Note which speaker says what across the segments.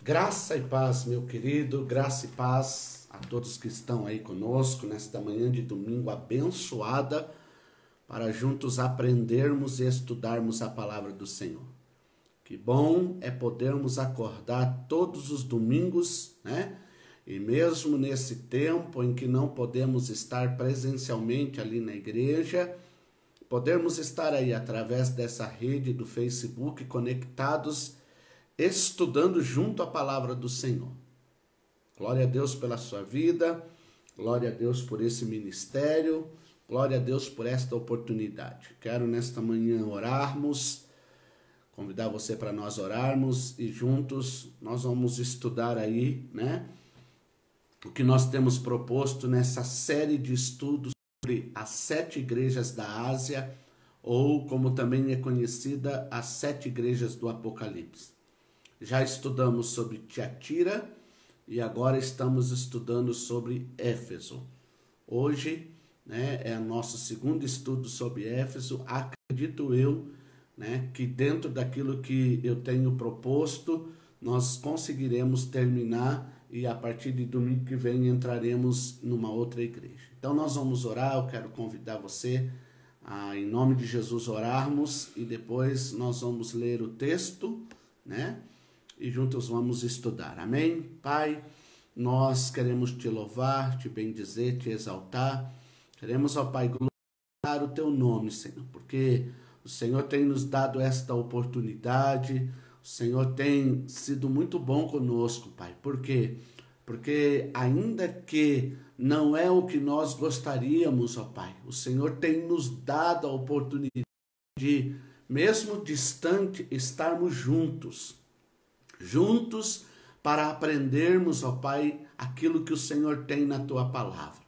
Speaker 1: Graça e paz, meu querido, graça e paz a todos que estão aí conosco nesta manhã de domingo abençoada, para juntos aprendermos e estudarmos a palavra do Senhor. Que bom é podermos acordar todos os domingos, né? E mesmo nesse tempo em que não podemos estar presencialmente ali na igreja, podermos estar aí através dessa rede do Facebook conectados, estudando junto a palavra do Senhor. Glória a Deus pela sua vida, glória a Deus por esse ministério, glória a Deus por esta oportunidade. Quero nesta manhã orarmos, convidar você para nós orarmos e juntos nós vamos estudar aí, né? O que nós temos proposto nessa série de estudos sobre as 7 igrejas da Ásia, ou como também é conhecida, as 7 igrejas do Apocalipse. Já estudamos sobre Tiatira e agora estamos estudando sobre Éfeso. Hoje, né, é o nosso segundo estudo sobre Éfeso. Acredito eu, né, que dentro daquilo que eu tenho proposto, nós conseguiremos terminar e a partir de domingo que vem entraremos numa outra igreja. Então nós vamos orar, eu quero convidar você a, em nome de Jesus, orarmos e depois nós vamos ler o texto, né? E juntos vamos estudar. Amém? Pai, nós queremos te louvar, te bendizer, te exaltar. Queremos, ó Pai, glorificar o teu nome, Senhor, porque o Senhor tem nos dado esta oportunidade. O Senhor tem sido muito bom conosco, Pai. Por quê? Porque ainda que não é o que nós gostaríamos, ó Pai, o Senhor tem nos dado a oportunidade de, mesmo distante, estarmos juntos para aprendermos, ó Pai, aquilo que o Senhor tem na Tua palavra.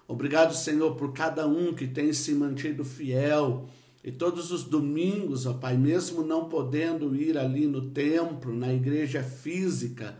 Speaker 1: Obrigado, Senhor, por cada um que tem se mantido fiel e todos os domingos, ó Pai, mesmo não podendo ir ali no templo, na igreja física,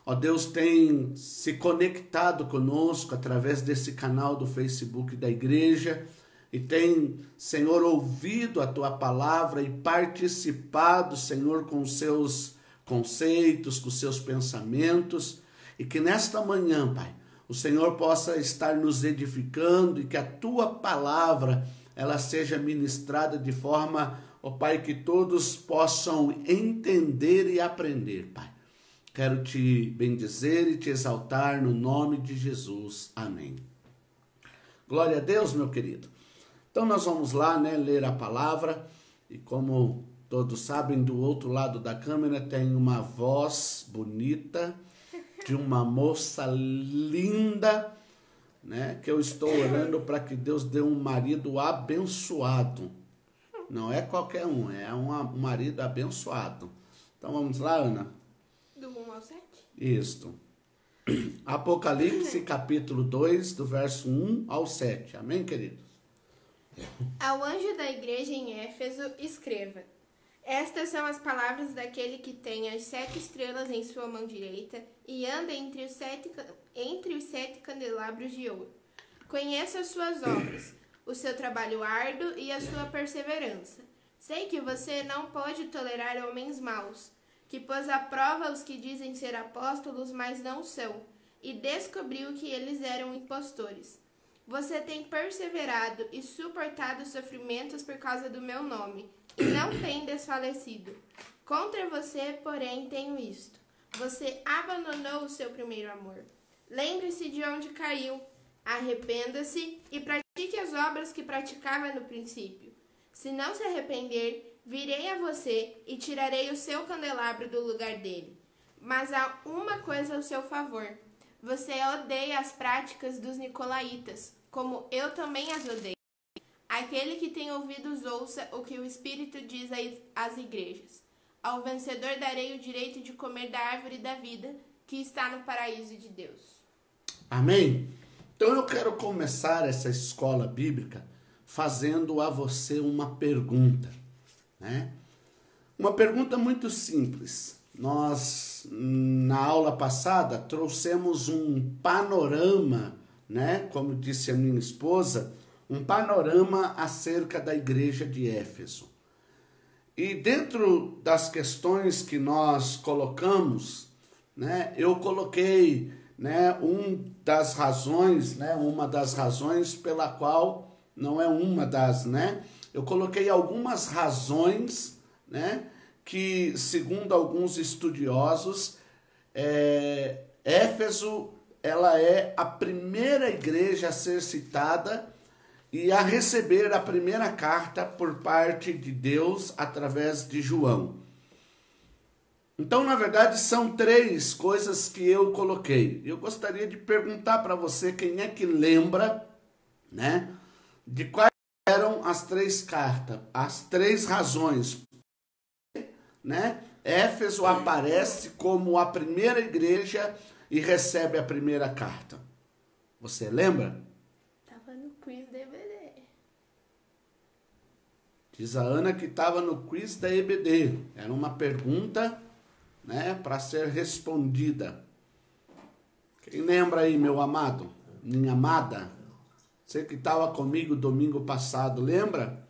Speaker 1: ó Deus, tem se conectado conosco através desse canal do Facebook da igreja e tem, Senhor, ouvido a Tua palavra e participado, Senhor, com os seus conceitos, com seus pensamentos, e que nesta manhã, Pai, o Senhor possa estar nos edificando e que a Tua palavra, ela seja ministrada de forma, ó Pai, que todos possam entender e aprender, Pai. Quero te bendizer e te exaltar no nome de Jesus. Amém. Glória a Deus, meu querido. Então nós vamos lá, né, ler a palavra, e como todos sabem, do outro lado da câmera tem uma voz bonita de uma moça linda, né? Que eu estou orando para que Deus dê um marido abençoado. Não é qualquer um, é um marido abençoado. Então vamos lá, Ana?
Speaker 2: Do 1 ao 7?
Speaker 1: Isto. Apocalipse, capítulo 2, do verso 1 ao 7. Amém, queridos?
Speaker 2: Ao anjo da igreja em Éfeso, escreva: Estas são as palavras daquele que tem as 7 estrelas em sua mão direita e anda entre os 7 candelabros de ouro. Conheço as suas obras, o seu trabalho árduo e a sua perseverança. Sei que você não pode tolerar homens maus, que pôs à prova os que dizem ser apóstolos, mas não são, e descobriu que eles eram impostores. Você tem perseverado e suportado sofrimentos por causa do meu nome, e não tem desfalecido. Contra você, porém, tenho isto: você abandonou o seu primeiro amor. Lembre-se de onde caiu, arrependa-se e pratique as obras que praticava no princípio. Se não se arrepender, virei a você e tirarei o seu candelabro do lugar dele. Mas há uma coisa ao seu favor: você odeia as práticas dos nicolaítas, como eu também as odeio. Aquele que tem ouvidos ouça o que o Espírito diz às igrejas. Ao vencedor darei o direito de comer da árvore da vida, que está no paraíso de Deus.
Speaker 1: Amém? Então eu quero começar essa escola bíblica fazendo a você uma pergunta, né? Uma pergunta muito simples. Nós, na aula passada, trouxemos um panorama, né? Como disse a minha esposa, um panorama acerca da igreja de Éfeso. E dentro das questões que nós colocamos, né, eu coloquei, né, uma das razões pela qual, não é uma das, né, eu coloquei algumas razões, né, que, segundo alguns estudiosos, Éfeso, ela é a primeira igreja a ser citada e a receber a primeira carta por parte de Deus através de João. Então, na verdade, são 3 coisas que eu coloquei. Eu gostaria de perguntar para você quem é que lembra, né, de quais eram as 3 cartas, as 3 razões, né? Éfeso aparece como a primeira igreja e recebe a primeira carta. Você lembra?
Speaker 2: Tava no quiz da EBD.
Speaker 1: Diz a Ana que estava no quiz da EBD. Era uma pergunta, né, para ser respondida. Quem lembra aí, meu amado? Minha amada? Você que estava comigo domingo passado, lembra?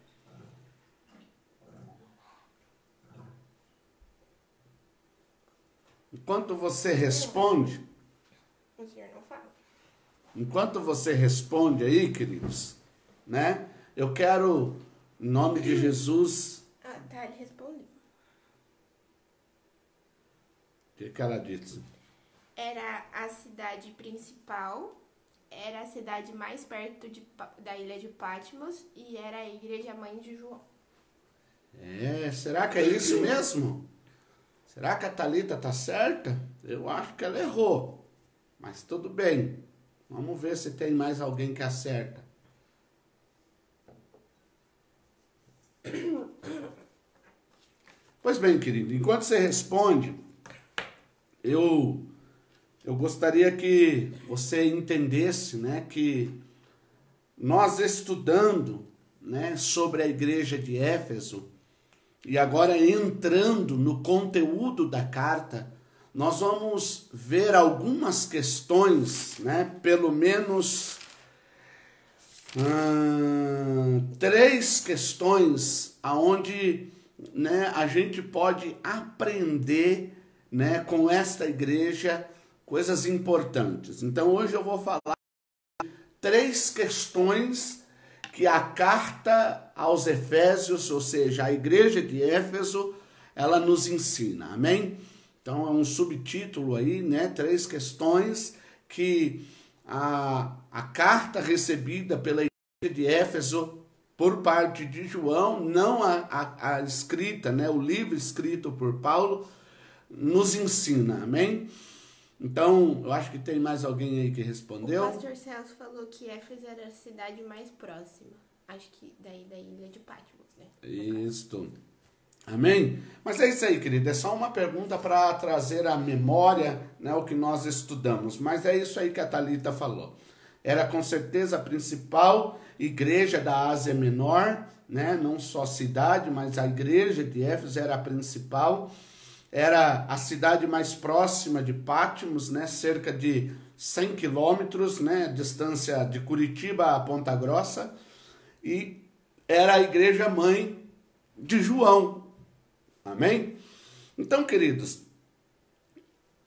Speaker 1: Enquanto você responde,
Speaker 2: O senhor não fala.
Speaker 1: enquanto você responde aí, queridos, né? Eu quero, em nome de Jesus...
Speaker 2: Ah, tá, ele respondeu.
Speaker 1: O que ela disse?
Speaker 2: Era a cidade principal, era a cidade mais perto da ilha de Patmos e era a igreja mãe de João.
Speaker 1: Será que é isso mesmo? Será que a Thalita está certa? Eu acho que ela errou. Mas tudo bem. Vamos ver se tem mais alguém que acerta. Pois bem, querido, enquanto você responde, eu gostaria que você entendesse, né, que nós estudando, né, sobre a igreja de Éfeso, e agora entrando no conteúdo da carta, nós vamos ver algumas questões, né, pelo menos 3 questões aonde, né, a gente pode aprender, né, com esta igreja coisas importantes. Então hoje eu vou falar 3 questões que a carta aos Efésios, ou seja, a igreja de Éfeso, ela nos ensina, amém? Então é um subtítulo aí, né? 3 questões que a carta recebida pela igreja de Éfeso por parte de João, não a escrita, né? O livro escrito por Paulo, nos ensina, amém? Então, eu acho que tem mais alguém aí que respondeu.
Speaker 2: O pastor Celso falou que Éfeso era a cidade mais próxima. Acho que daí da ilha de Patmos, né?
Speaker 1: Isso. Amém? Mas é isso aí, querido. É só uma pergunta para trazer à memória, né, o que nós estudamos. Mas é isso aí que a Thalita falou. Era com certeza a principal igreja da Ásia Menor, né? Não só cidade, mas a igreja de Éfeso era a principal. Era a cidade mais próxima de Patmos, né? Cerca de 100 quilômetros, né? Distância de Curitiba a Ponta Grossa. E era a igreja mãe de João. Amém? Então, queridos,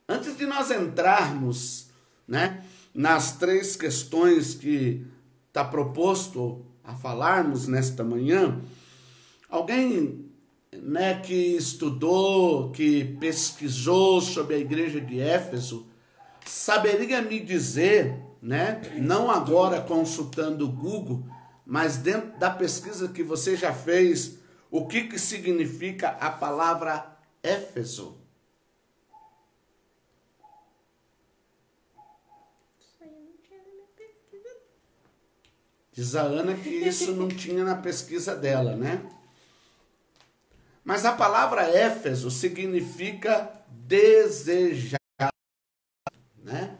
Speaker 1: antes de nós entrarmos, né, nas 3 questões que está proposto a falarmos nesta manhã, alguém, né, que estudou, que pesquisou sobre a igreja de Éfeso, saberia me dizer, né, não agora consultando o Google, mas dentro da pesquisa que você já fez, o que significa a palavra Éfeso?
Speaker 2: Isso aí não tinha na minha pesquisa.
Speaker 1: Diz a Ana que isso não tinha na pesquisa dela, né? Mas a palavra Éfeso significa desejável, né?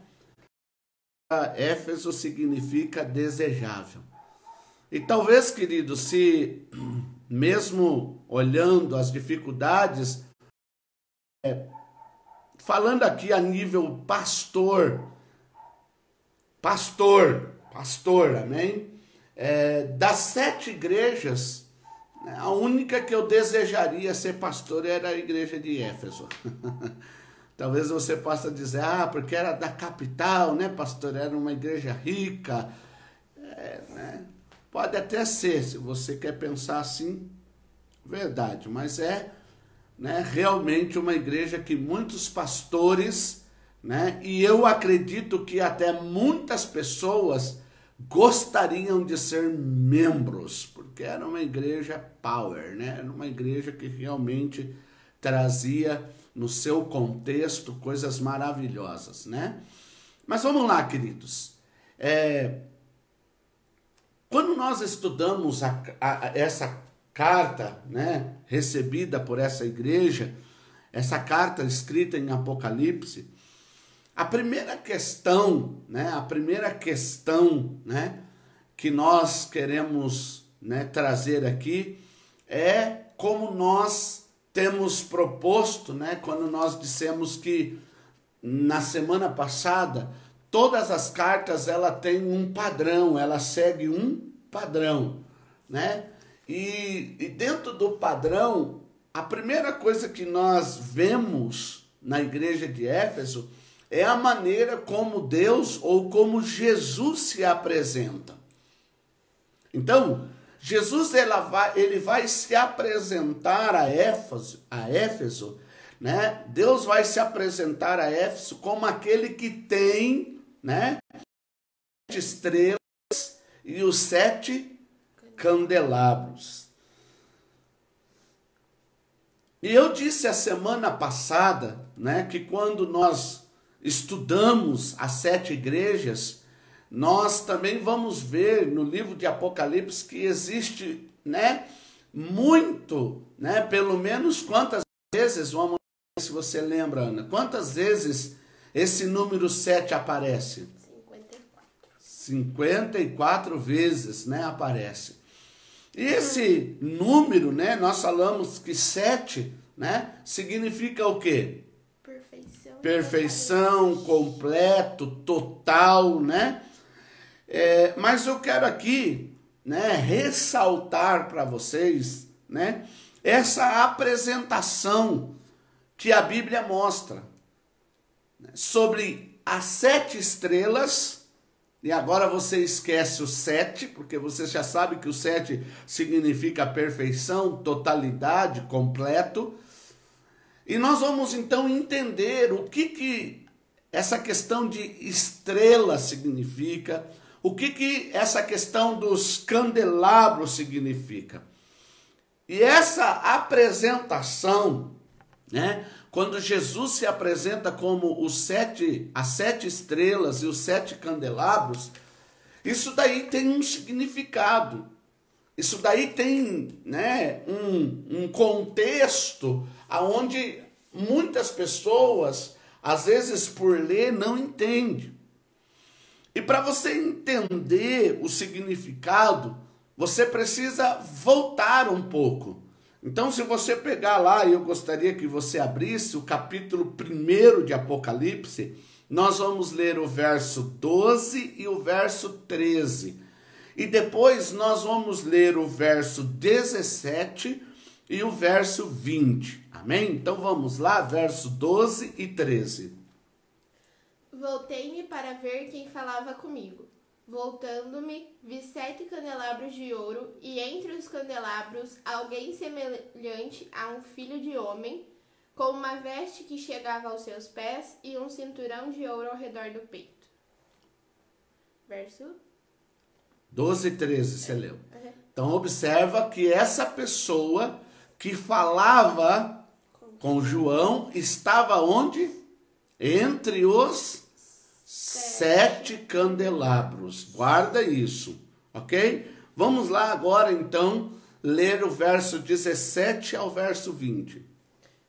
Speaker 1: Éfeso significa desejável. E talvez, querido, se mesmo olhando as dificuldades, falando aqui a nível pastor, amém? Das 7 igrejas, a única que eu desejaria ser pastor era a igreja de Éfeso. Talvez você possa dizer, porque era da capital, né, pastor? Era uma igreja rica. Né? Pode até ser, se você quer pensar assim, verdade. Mas né, realmente uma igreja que muitos pastores, né, e eu acredito que até muitas pessoas gostariam de ser membros, porque era uma igreja power, né? Era uma igreja que realmente trazia no seu contexto coisas maravilhosas, né? Mas vamos lá, queridos. Quando nós estudamos essa carta, né, recebida por essa igreja, essa carta escrita em Apocalipse, a primeira questão, né, que nós queremos, né, trazer aqui é como nós temos proposto, né, quando nós dissemos que na semana passada todas as cartas ela tem um padrão, ela segue um padrão, né? E dentro do padrão, a primeira coisa que nós vemos na igreja de Éfeso é a maneira como Deus ou como Jesus se apresenta. Então, Jesus ele vai se apresentar a Éfeso, né? Deus vai se apresentar a Éfeso como aquele que tem, né, 7 estrelas e os 7 candelabros. E eu disse a semana passada, né, que quando nós estudamos as 7 igrejas, nós também vamos ver no livro de Apocalipse que existe, né, muito, né, pelo menos quantas vezes, vamos ver se você lembra, Ana, quantas vezes esse número 7 aparece? 54 vezes, né, aparece. E esse número, né, nós falamos que 7, né, significa o quê? Perfeição, completo, total, né? Mas eu quero aqui, né, ressaltar para vocês, né, essa apresentação que a Bíblia mostra, né, sobre as 7 estrelas. E agora você esquece o 7, porque você já sabe que o 7 significa perfeição, totalidade, completo. E nós vamos então entender o que essa questão de estrela significa, o que essa questão dos candelabros significa. E essa apresentação, né, quando Jesus se apresenta como as 7 estrelas e os 7 candelabros, isso daí tem um significado. Isso daí tem, né, um contexto onde muitas pessoas, às vezes por ler, não entendem. E para você entender o significado, você precisa voltar um pouco. Então, se você pegar lá, eu gostaria que você abrisse o capítulo 1 de Apocalipse, nós vamos ler o verso 12 e o verso 13. E depois nós vamos ler o verso 17 e o verso 20. Amém? Então vamos lá, verso 12 e 13.
Speaker 2: Voltei-me para ver quem falava comigo. Voltando-me, vi 7 candelabros de ouro, e entre os candelabros alguém semelhante a um filho de homem, com uma veste que chegava aos seus pés e um cinturão de ouro ao redor do peito. Verso
Speaker 1: 12 e 13, você leu. Então observa que essa pessoa que falava com João estava onde? Entre os 7 candelabros. Guarda isso, ok? Vamos lá agora então ler o verso 17 ao verso 20.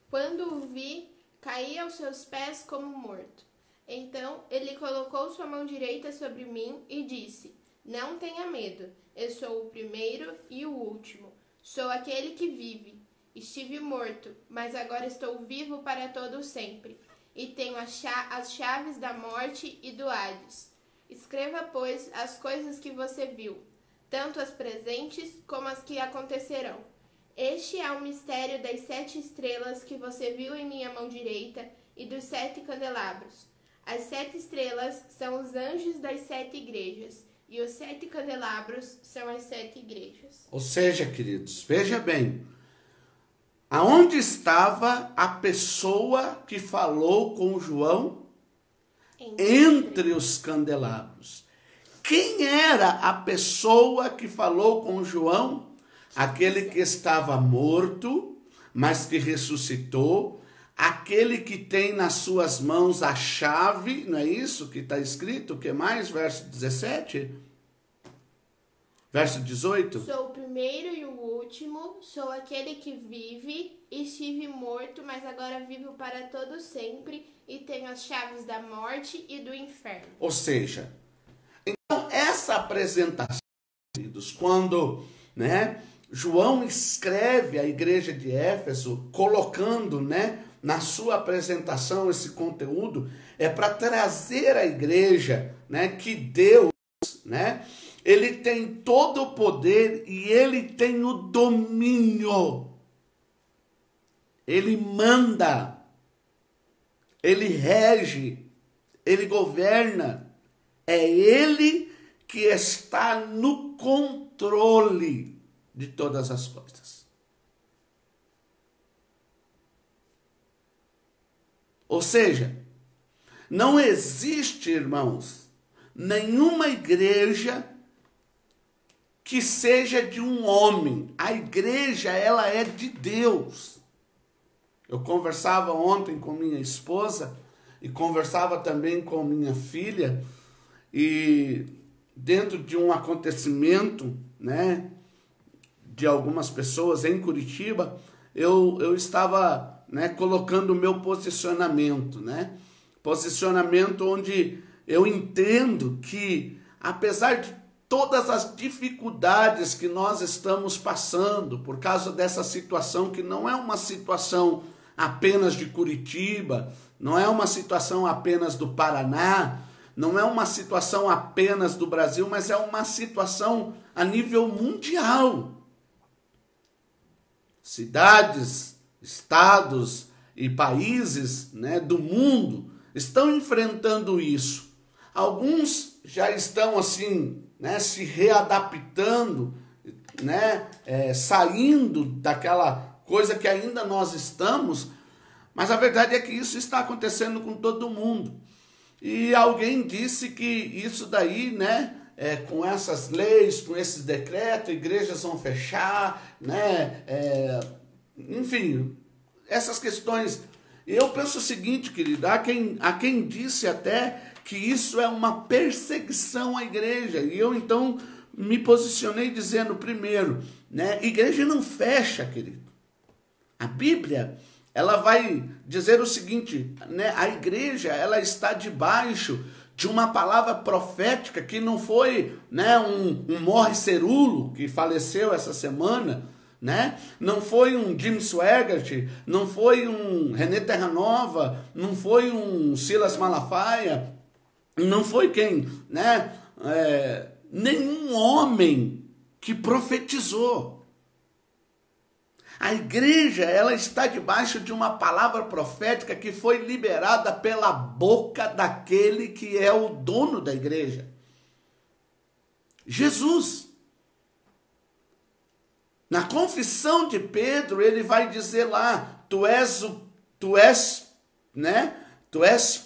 Speaker 2: Quando o vi, caí aos seus pés como morto. Então ele colocou sua mão direita sobre mim e disse: Não tenha medo, eu sou o primeiro e o último. Sou aquele que vive. Estive morto, mas agora estou vivo para todo sempre. E tenho as chaves da morte e do Hades. Escreva, pois, as coisas que você viu, tanto as presentes como as que acontecerão. Este é o mistério das 7 estrelas que você viu em minha mão direita e dos 7 candelabros. As 7 estrelas são os anjos das 7 igrejas, e os 7 candelabros são as 7 igrejas.
Speaker 1: Ou seja, queridos, veja bem, aonde estava a pessoa que falou com João? Entre os candelabros. Quem era a pessoa que falou com João? Aquele que estava morto, mas que ressuscitou, aquele que tem nas suas mãos a chave, não é isso que está escrito? O que mais? Verso 17? Verso 18?
Speaker 2: Sou o primeiro e o último, sou aquele que vive, estive morto, mas agora vivo para todo sempre, e tenho as chaves da morte e do inferno.
Speaker 1: Ou seja, então essa apresentação, queridos, quando, né, João escreve à igreja de Éfeso, colocando, né, na sua apresentação esse conteúdo, é para trazer à igreja, né, que Deus, né, ele tem todo o poder e ele tem o domínio. Ele manda, ele rege, ele governa. É ele que está no controle de todas as coisas. Ou seja, não existe, irmãos, nenhuma igreja que seja de um homem. A igreja, ela é de Deus. Eu conversava ontem com minha esposa e conversava também com minha filha, e dentro de um acontecimento, né, de algumas pessoas em Curitiba, eu estava, né, colocando o meu posicionamento, né? Posicionamento onde eu entendo que, apesar de todas as dificuldades que nós estamos passando por causa dessa situação, que não é uma situação apenas de Curitiba, não é uma situação apenas do Paraná, não é uma situação apenas do Brasil, mas é uma situação a nível mundial. Cidades, estados e países, né, do mundo estão enfrentando isso. Alguns já estão assim, né, se readaptando, né, saindo daquela coisa que ainda nós estamos, mas a verdade é que isso está acontecendo com todo mundo. E alguém disse que isso daí, né, com essas leis, com esses decretos, igrejas vão fechar, né, enfim, essas questões. Eu penso o seguinte, querido, há quem disse até que isso é uma perseguição à igreja. E eu, então, me posicionei dizendo, primeiro, né, igreja não fecha, querido. A Bíblia, ela vai dizer o seguinte, né, a igreja, ela está debaixo de uma palavra profética que não foi, né, um Morris Cerullo, que faleceu essa semana, né? Não foi um Jim Swaggart, não foi um René Terranova, não foi um Silas Malafaia, não foi quem, né? Nenhum homem que profetizou. A igreja, ela está debaixo de uma palavra profética que foi liberada pela boca daquele que é o dono da igreja. Jesus. Na confissão de Pedro, ele vai dizer lá, tu és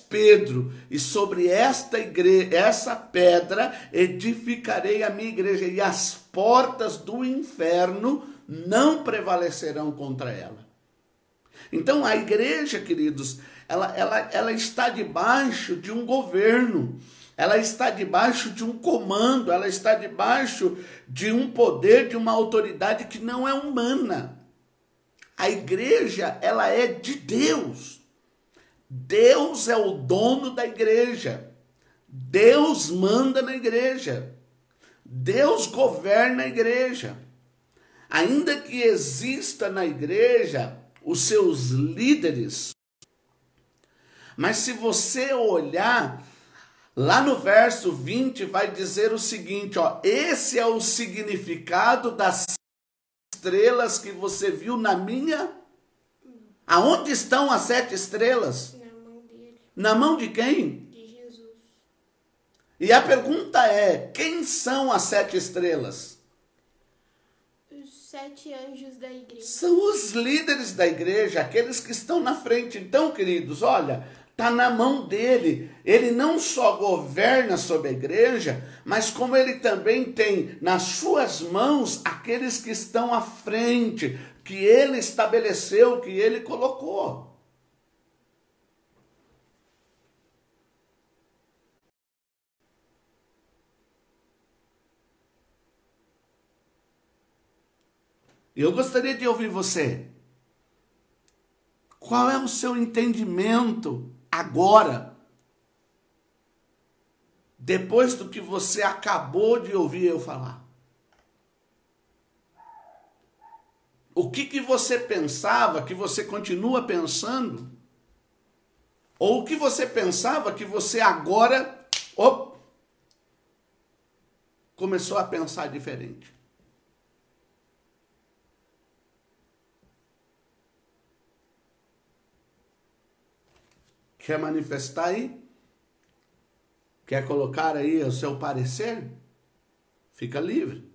Speaker 1: Pedro, e sobre essa pedra edificarei a minha igreja, e as portas do inferno não prevalecerão contra ela. Então a igreja, queridos, ela está debaixo de um governo, ela está debaixo de um comando, ela está debaixo de um poder, de uma autoridade que não é humana. A igreja, ela é de Deus. Deus é o dono da igreja. Deus manda na igreja. Deus governa a igreja. Ainda que exista na igreja os seus líderes, mas se você olhar, lá no verso 20 vai dizer o seguinte, ó, esse é o significado das estrelas que você viu na minha... Aonde estão as 7 estrelas?
Speaker 2: Na
Speaker 1: Na mão de quem?
Speaker 2: De Jesus.
Speaker 1: E a pergunta é, quem são as 7 estrelas?
Speaker 2: Os 7 anjos da igreja.
Speaker 1: São os líderes da igreja, aqueles que estão na frente. Então, queridos, olha, está na mão dele. Ele não só governa sobre a igreja, mas como ele também tem nas suas mãos aqueles que estão à frente, que ele estabeleceu, que ele colocou. Eu gostaria de ouvir você. Qual é o seu entendimento agora? Depois do que você acabou de ouvir eu falar. O que você pensava que você continua pensando? Ou o que você pensava que você agora começou a pensar diferente? Quer manifestar aí? Quer colocar aí o seu parecer? Fica livre.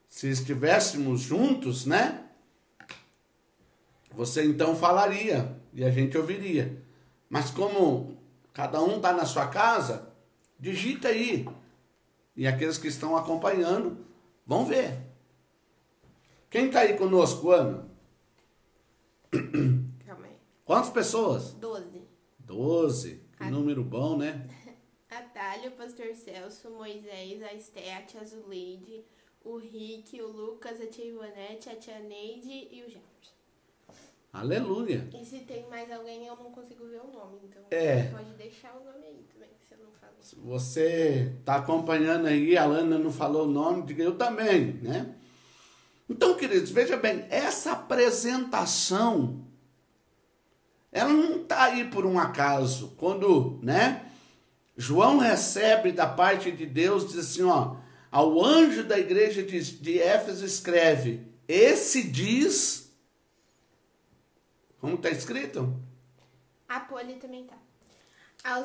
Speaker 1: Se estivéssemos juntos, né? Você então falaria e a gente ouviria. Mas como cada um está na sua casa, digita aí. E aqueles que estão acompanhando vão ver. Quem está aí conosco, Ana? Quantas pessoas?
Speaker 2: 12.
Speaker 1: 12. Que número bom, né?
Speaker 2: Atalho, Pastor Celso, Moisés, a Esté, a tia Zuleide, o Rick, o Lucas, a tia Ivonete, a tia Neide e o Jefferson.
Speaker 1: Aleluia.
Speaker 2: E se tem mais alguém, eu não consigo ver o nome. Então pode deixar o nome aí também, que você não falou.
Speaker 1: Se você está acompanhando aí, a Lana não falou o nome, diga eu também, né? Então, queridos, veja bem, essa apresentação, ela não está aí por um acaso. Quando, né, João recebe da parte de Deus, diz assim, ó, ao anjo da igreja de Éfeso escreve, esse diz, como está escrito?
Speaker 2: A Poli também tá. Ao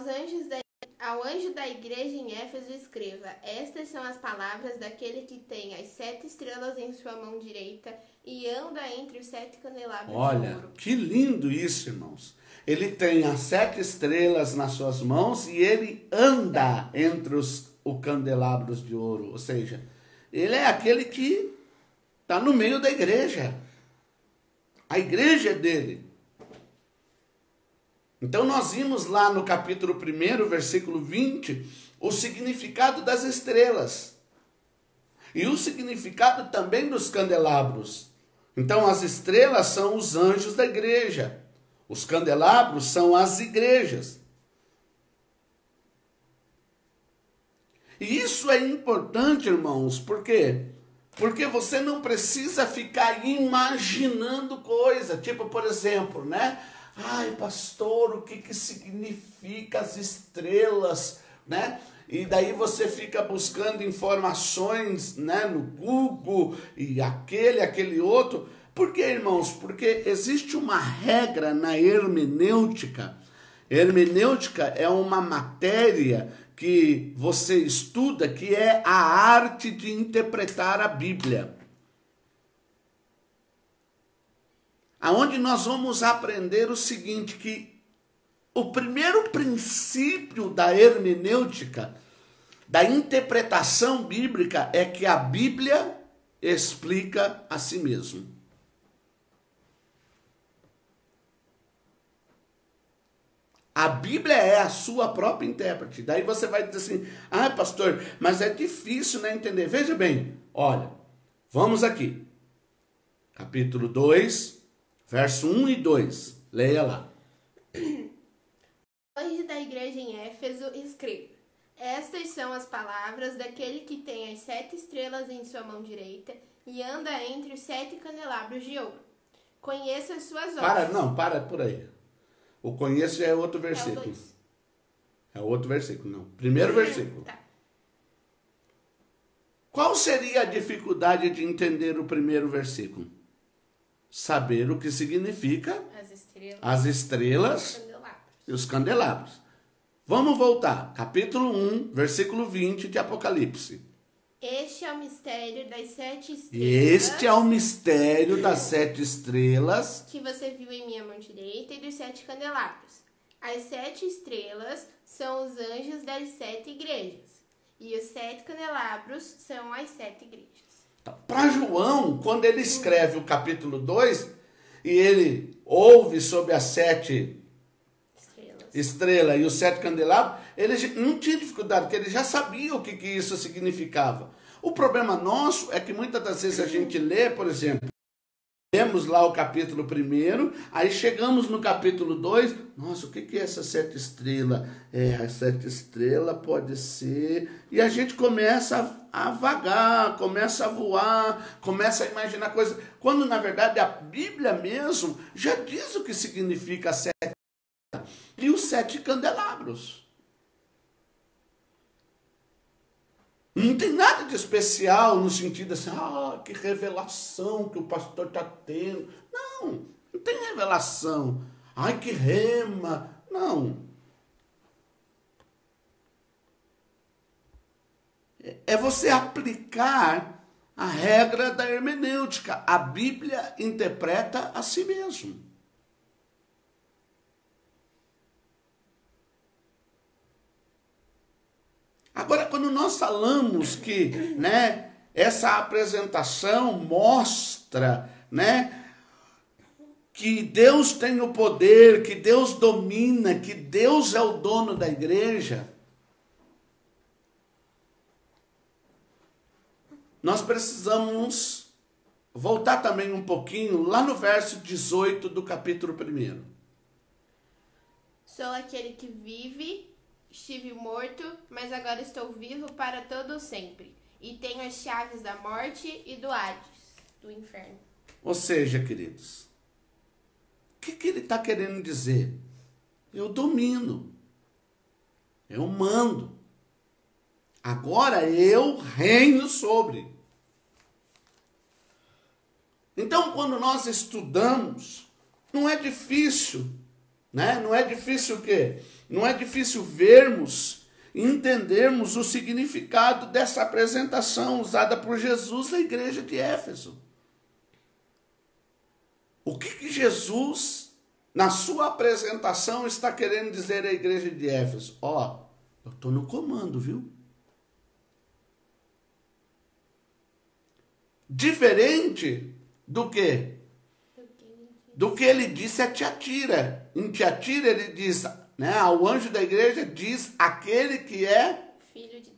Speaker 2: anjo da igreja em Éfeso escreva, estas são as palavras daquele que tem as 7 estrelas em sua mão direita e anda entre os 7 candelabros de ouro.
Speaker 1: Olha, que lindo isso, irmãos. Ele tem as 7 estrelas nas suas mãos e ele anda entre os candelabros de ouro. Ou seja, ele é aquele que está no meio da igreja. A igreja é dele. Então nós vimos lá no capítulo 1, versículo 20, o significado das estrelas. E o significado também dos candelabros. Então as estrelas são os anjos da igreja. Os candelabros são as igrejas. E isso é importante, irmãos, por quê? Porque você não precisa ficar imaginando coisa. Tipo, por exemplo, né? Ai, pastor, o que significa as estrelas, né? E daí você fica buscando informações, né, no Google e aquele outro. Por quê, irmãos? Porque existe uma regra na hermenêutica. Hermenêutica é uma matéria que você estuda, que é a arte de interpretar a Bíblia. Aonde nós vamos aprender o seguinte, que o primeiro princípio da hermenêutica, da interpretação bíblica, é que a Bíblia explica a si mesmo. A Bíblia é a sua própria intérprete. Daí você vai dizer assim, ah, pastor, mas é difícil, né, entender. Veja bem, olha, vamos aqui. Capítulo 2, verso 1 e 2. Leia lá.
Speaker 2: O anjo da igreja em Éfeso escreve, estas são as palavras daquele que tem as 7 estrelas em sua mão direita e anda entre os 7 candelabros de ouro. Conheça as suas obras.
Speaker 1: Para por aí. O conheço já é outro versículo. É outro versículo, não. Primeiro versículo.
Speaker 2: Tá.
Speaker 1: Qual seria a dificuldade de entender o primeiro versículo? Saber o que significa
Speaker 2: As estrelas
Speaker 1: e os candelabros. Vamos voltar. Capítulo 1, versículo 20 de Apocalipse.
Speaker 2: Este é o mistério das 7 estrelas.
Speaker 1: Este é o mistério das 7 estrelas
Speaker 2: que você viu em minha mão direita e dos 7 candelabros. As 7 estrelas são os anjos das 7 igrejas. E os 7 candelabros são as 7 igrejas.
Speaker 1: Para João, quando ele escreve o capítulo 2, e ele ouve sobre as 7 estrelas e os 7 candelabros, ele não tinha dificuldade, porque ele já sabia o que isso significava. O problema nosso é que muitas das vezes a gente lê, por exemplo, lemos lá o capítulo 1, aí chegamos no capítulo 2, nossa, o que é essa 7 estrelas? A 7 estrelas pode ser... E a gente começa a vagar, começa a voar, começa a imaginar coisas, quando na verdade a Bíblia mesmo já diz o que significa 7 e os 7 candelabros. Não tem nada de especial no sentido assim, que revelação que o pastor está tendo. Não, não tem revelação. Ai, que rema. Não. É você aplicar a regra da hermenêutica. A Bíblia interpreta a si mesmo. Agora, quando nós falamos que, né, essa apresentação mostra, né, que Deus tem o poder, que Deus domina, que Deus é o dono da igreja, nós precisamos voltar também um pouquinho lá no verso 18 do capítulo 1.
Speaker 2: Sou aquele que vive... Estive morto, mas agora estou vivo para todo sempre. E tenho as chaves da morte e do Hades, do inferno.
Speaker 1: Ou seja, queridos, o que ele está querendo dizer? Eu domino. Eu mando. Agora eu reino sobre. Então, quando nós estudamos, não é difícil, né? Não é difícil o quê? Não é difícil vermos e entendermos o significado dessa apresentação usada por Jesus à igreja de Éfeso. O que Jesus, na sua apresentação, está querendo dizer à igreja de Éfeso? Eu estou no comando, viu? Diferente do quê? Do que ele disse a Tiatira. Em Tiatira ele diz... Né? O anjo da igreja diz aquele que é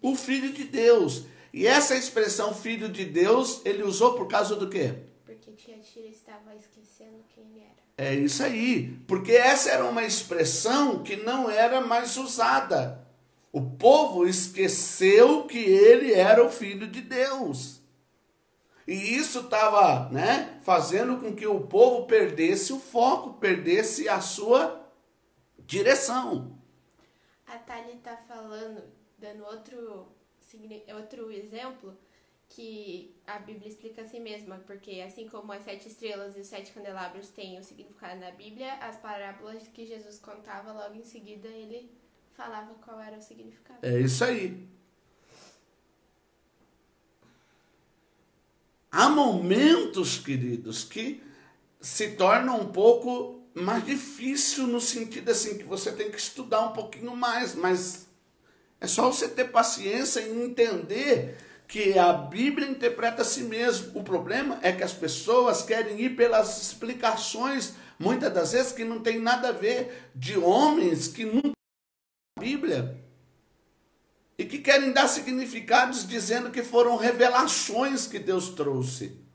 Speaker 1: o Filho de Deus. E essa expressão Filho de Deus, ele usou por causa do quê?
Speaker 2: Porque Tiatira estava esquecendo quem ele era.
Speaker 1: É isso aí. Porque essa era uma expressão que não era mais usada. O povo esqueceu que ele era o Filho de Deus. E isso estava, né, fazendo com que o povo perdesse o foco, perdesse a sua direção.
Speaker 2: A Thalia está falando, dando outro exemplo, que a Bíblia explica a si mesma, porque assim como as 7 estrelas e os 7 candelabros têm o significado na Bíblia, as parábolas que Jesus contava, logo em seguida ele falava qual era o significado.
Speaker 1: É isso aí. Há momentos, queridos, que se tornam um pouco mais difícil no sentido assim, que você tem que estudar um pouquinho mais, mas é só você ter paciência e entender que a Bíblia interpreta a si mesmo. O problema é que as pessoas querem ir pelas explicações, muitas das vezes, que não tem nada a ver, de homens que nunca leram a Bíblia e que querem dar significados dizendo que foram revelações que Deus trouxe.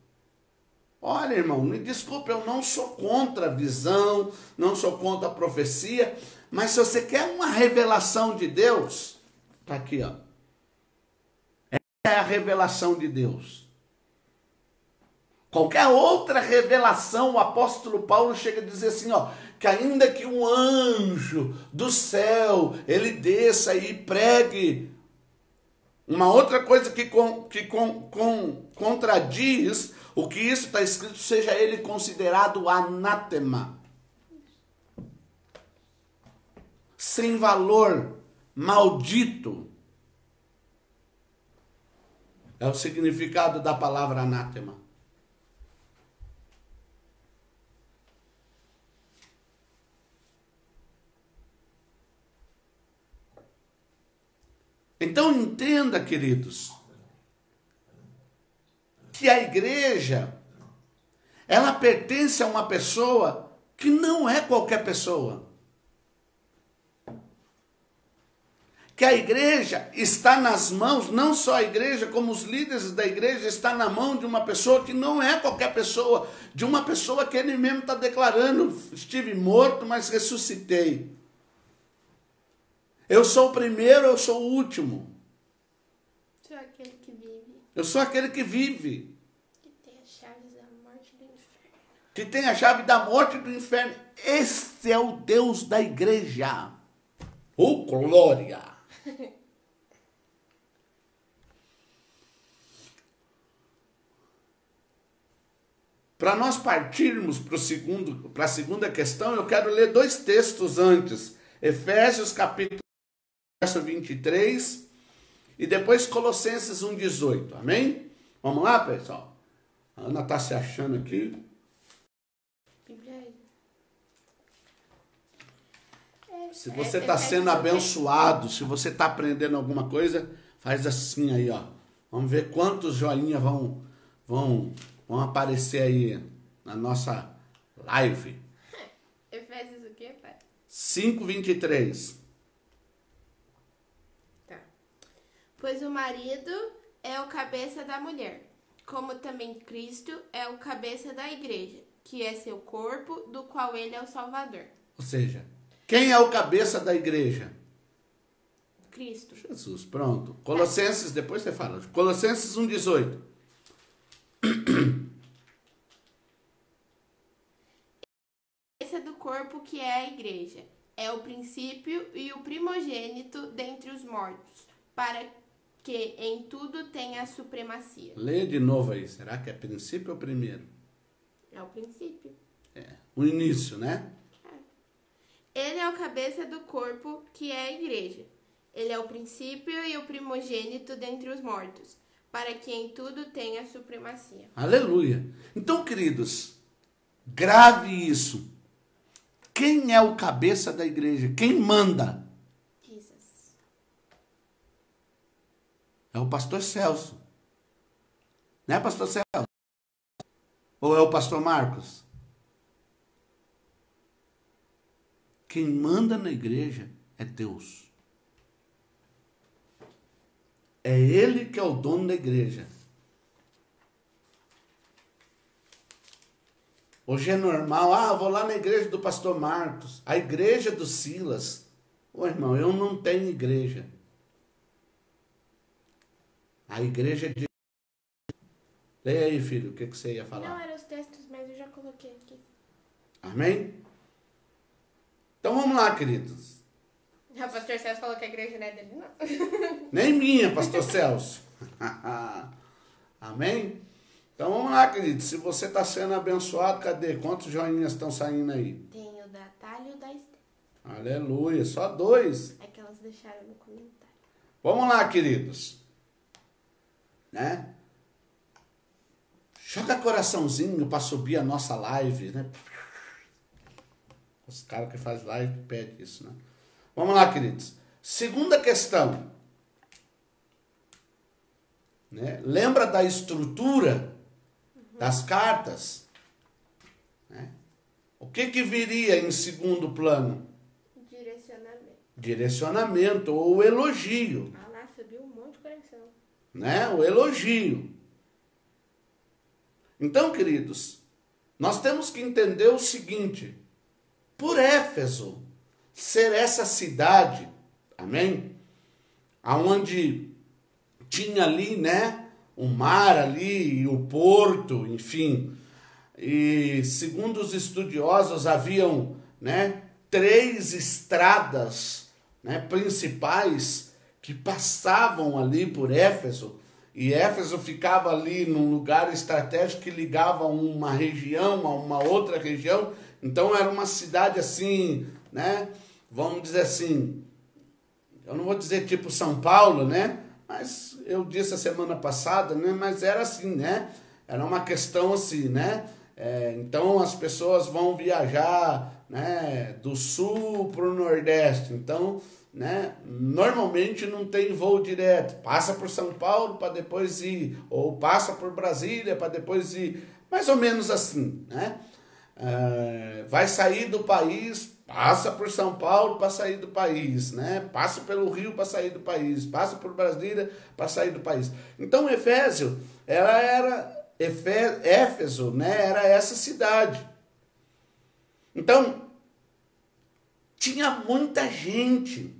Speaker 1: Olha, irmão, me desculpe, eu não sou contra a visão, não sou contra a profecia, mas se você quer uma revelação de Deus, está aqui, ó. Essa é a revelação de Deus. Qualquer outra revelação, o apóstolo Paulo chega a dizer assim, ó, que ainda que um anjo do céu, ele desça e pregue uma outra coisa que contradiz o que isso está escrito, seja ele considerado anátema. sem valor, maldito. É o significado da palavra anátema. Então entenda, queridos, que a igreja, ela pertence a uma pessoa que não é qualquer pessoa. Que a igreja está nas mãos, não só a igreja, como os líderes da igreja, está na mão de uma pessoa que não é qualquer pessoa, de uma pessoa que ele mesmo está declarando: estive morto, mas ressuscitei. Eu sou o primeiro, eu sou o último.
Speaker 2: Sou aquele que vive.
Speaker 1: Eu sou aquele que vive.
Speaker 2: Que tem as chaves da morte e do inferno.
Speaker 1: Que tem a chave da morte e do inferno. Esse é o Deus da igreja. Oh, glória! Para nós partirmos para a segunda questão, eu quero ler 2 textos antes. Efésios capítulo verso 23 e depois Colossenses 1:18. Amém? Vamos lá, pessoal? A Ana está se achando aqui. Se você está sendo abençoado, se você está aprendendo alguma coisa, faz assim aí, ó. Vamos ver quantos joinhas vão aparecer aí na nossa live.
Speaker 2: Efésios o quê, pai?
Speaker 1: 5:23.
Speaker 2: Tá. Pois o marido é o cabeça da mulher, como também Cristo é o cabeça da igreja, que é seu corpo, do qual ele é o Salvador.
Speaker 1: Ou seja, quem é o cabeça da igreja?
Speaker 2: Cristo.
Speaker 1: Jesus, pronto. Colossenses, depois você fala. Colossenses 1:18.
Speaker 2: Cabeça do corpo, que é a igreja, é o princípio e o primogênito dentre os mortos, para que em tudo tenha a supremacia.
Speaker 1: Lê de novo aí. Será que é princípio ou primeiro?
Speaker 2: É o princípio.
Speaker 1: É, o início, né?
Speaker 2: Ele é o cabeça do corpo, que é a igreja. Ele é o princípio e o primogênito dentre os mortos, para que em tudo tenha supremacia.
Speaker 1: Aleluia. Então, queridos, grave isso. Quem é o cabeça da igreja? Quem manda?
Speaker 2: Jesus.
Speaker 1: É o pastor Celso. Não é pastor Celso? Ou é o pastor Marcos? Quem manda na igreja é Deus. É Ele que é o dono da igreja. Hoje é normal, vou lá na igreja do pastor Marcos, a igreja do Silas. Ô irmão, eu não tenho igreja. A igreja de... Leia aí, filho, o que você ia falar?
Speaker 2: Não eram os textos, mas eu já coloquei aqui.
Speaker 1: Amém? Então vamos lá, queridos.
Speaker 2: O pastor Celso falou que a igreja não é dele, não.
Speaker 1: Nem minha, pastor Celso. Amém? Então vamos lá, queridos. Se você está sendo abençoado, cadê? Quantos joinhas estão saindo aí?
Speaker 2: Tem o da Thalia e o da Esther.
Speaker 1: Aleluia, só 2.
Speaker 2: É que elas deixaram no comentário.
Speaker 1: Vamos lá, queridos. Né? Joga coraçãozinho para subir a nossa live, né? Os caras que fazem live pedem isso, né? Vamos lá, queridos. Segunda questão. Né? Lembra da estrutura das cartas? Né? O que viria em segundo plano?
Speaker 2: Direcionamento.
Speaker 1: Direcionamento ou elogio.
Speaker 2: Ah lá, subiu um monte de coração.
Speaker 1: Né? O elogio. Então, queridos, nós temos que entender o seguinte: por Éfeso ser essa cidade, amém? Aonde tinha ali, né, o mar ali e o porto, enfim. E segundo os estudiosos haviam, né, 3 estradas, né, principais que passavam ali por Éfeso. E Éfeso ficava ali num lugar estratégico que ligava uma região a uma outra região. Então era uma cidade assim, né, vamos dizer assim, eu não vou dizer tipo São Paulo, né? Mas eu disse a semana passada, né? Mas era assim, né? Era uma questão assim, né? Então as pessoas vão viajar, né, do sul para o nordeste. Então, né, normalmente não tem voo direto. Passa por São Paulo para depois ir, ou passa por Brasília para depois ir. Mais ou menos assim, né? Vai sair do país, passa por São Paulo para sair do país, né? Passa pelo Rio para sair do país, passa por Brasília para sair do país. Então Éfeso Éfeso, né, era essa cidade. Então tinha muita gente.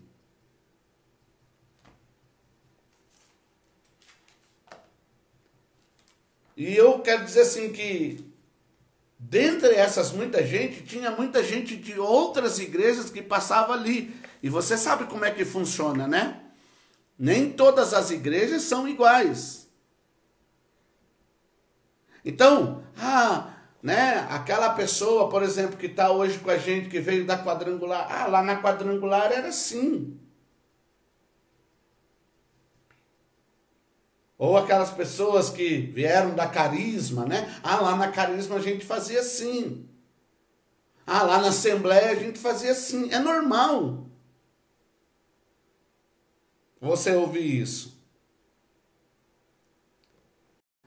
Speaker 1: E eu quero dizer assim que dentre essas muita gente, tinha muita gente de outras igrejas que passava ali. E você sabe como é que funciona, né? Nem todas as igrejas são iguais. Então, né, aquela pessoa, por exemplo, que está hoje com a gente, que veio da Quadrangular, lá na Quadrangular era assim. Ou aquelas pessoas que vieram da Carisma, né? Lá na Carisma a gente fazia assim. Lá na Assembleia a gente fazia assim. É normal você ouvir isso.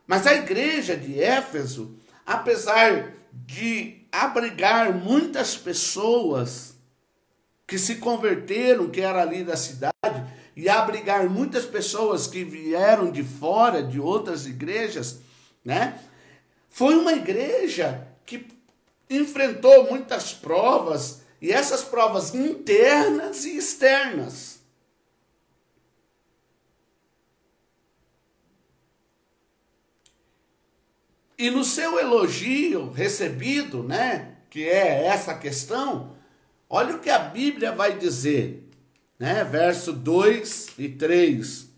Speaker 1: Mas a igreja de Éfeso, apesar de abrigar muitas pessoas que se converteram, que era ali da cidade, e abrigar muitas pessoas que vieram de fora, de outras igrejas, né? Foi uma igreja que enfrentou muitas provas, e essas provas internas e externas. E no seu elogio recebido, né, que é essa questão, olha o que a Bíblia vai dizer. Né? Verso 2 e 3.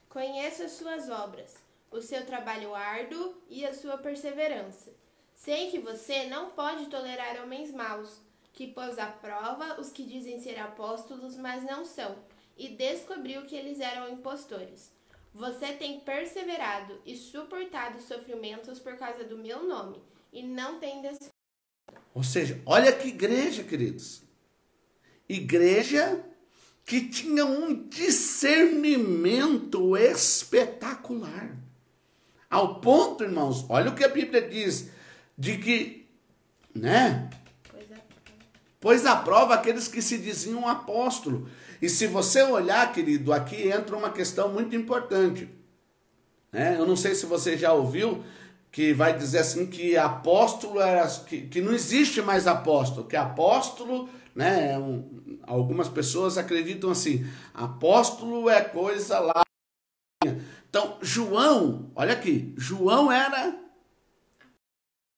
Speaker 2: Conheço as suas obras, o seu trabalho árduo e a sua perseverança. Sei que você não pode tolerar homens maus, que pôs à prova os que dizem ser apóstolos, mas não são, e descobriu que eles eram impostores. Você tem perseverado e suportado sofrimentos por causa do meu nome, e não tem desfeito.
Speaker 1: Ou seja, olha que igreja, queridos. Igreja que tinha um discernimento espetacular. Ao ponto, irmãos, olha o que a Bíblia diz, de que, né? Pois à prova aqueles que se diziam apóstolo. E se você olhar, querido, aqui entra uma questão muito importante. Né? Eu não sei se você já ouviu, que vai dizer assim que apóstolo era, que não existe mais apóstolo, que apóstolo, né, algumas pessoas acreditam assim, apóstolo é coisa lá. Então, João, olha aqui, João era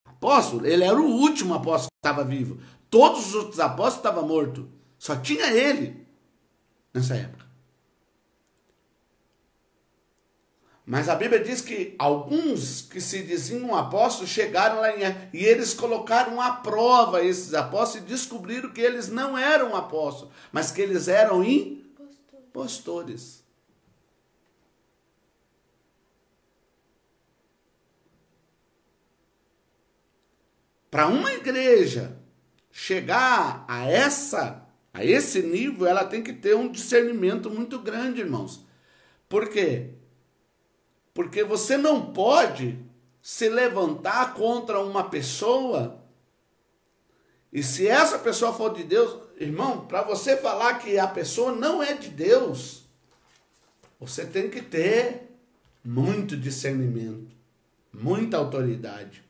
Speaker 1: apóstolo, ele era o último apóstolo que estava vivo. Todos os outros apóstolos estavam mortos, só tinha ele nessa época. Mas a Bíblia diz que alguns que se diziam apóstolos chegaram lá e eles colocaram à prova esses apóstolos e descobriram que eles não eram apóstolos, mas que eles eram impostores. Para uma igreja chegar a esse nível, ela tem que ter um discernimento muito grande, irmãos. Por quê? Porque você não pode se levantar contra uma pessoa, e se essa pessoa for de Deus, irmão, para você falar que a pessoa não é de Deus, você tem que ter muito discernimento, muita autoridade.